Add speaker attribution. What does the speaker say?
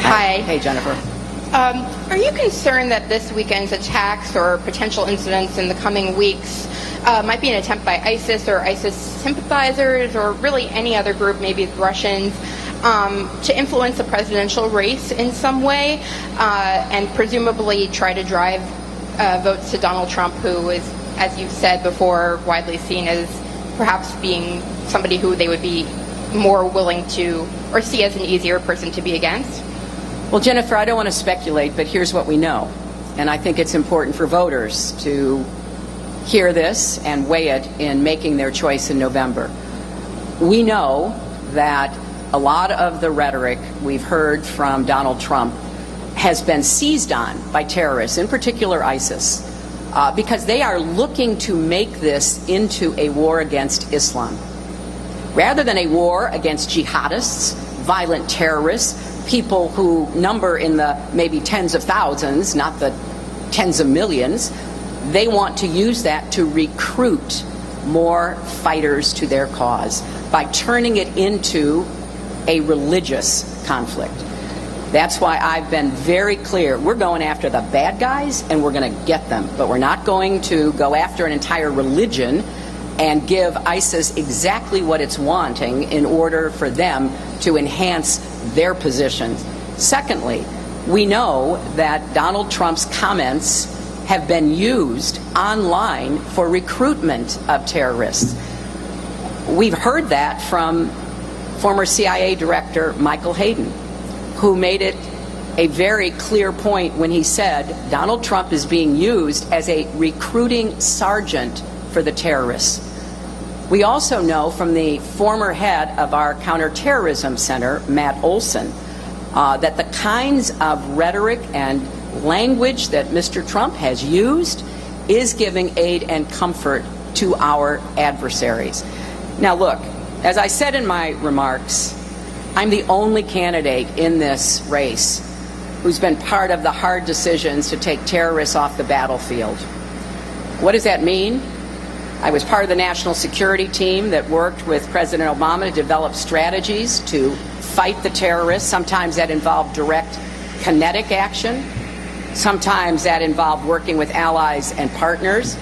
Speaker 1: Hi.
Speaker 2: Hey, Jennifer.
Speaker 1: Are you concerned that this weekend's attacks or potential incidents in the coming weeks might be an attempt by ISIS or ISIS sympathizers or really any other group, maybe the Russians, to influence the presidential race in some way and presumably try to drive votes to Donald Trump, who is, as you've said before, widely seen as perhaps being somebody who they would be more willing to or see as an easier person to be against?
Speaker 2: Well, Jennifer, I don't want to speculate, but here's what we know. And I think it's important for voters to hear this and weigh it in making their choice in November. We know that a lot of the rhetoric we've heard from Donald Trump has been seized on by terrorists, in particular ISIS, because they are looking to make this into a war against Islam. Rather than a war against jihadists, violent terrorists, people who number in the maybe tens of thousands, not the tens of millions, they want to use that to recruit more fighters to their cause by turning it into a religious conflict. That's why I've been very clear. We're going after the bad guys and we're going to get them, but we're not going to go after an entire religion and give ISIS exactly what it's wanting in order for them to enhance their position. Secondly, we know that Donald Trump's comments have been used online for recruitment of terrorists. We've heard that from former CIA Director Michael Hayden, who made it a very clear point when he said Donald Trump is being used as a recruiting sergeant for the terrorists. We also know from the former head of our counterterrorism center, Matt Olson, that the kinds of rhetoric and language that Mr. Trump has used is giving aid and comfort to our adversaries. Now look, as I said in my remarks, I'm the only candidate in this race who's been part of the hard decisions to take terrorists off the battlefield. What does that mean? I was part of the national security team that worked with President Obama to develop strategies to fight the terrorists. Sometimes that involved direct kinetic action. Sometimes that involved working with allies and partners.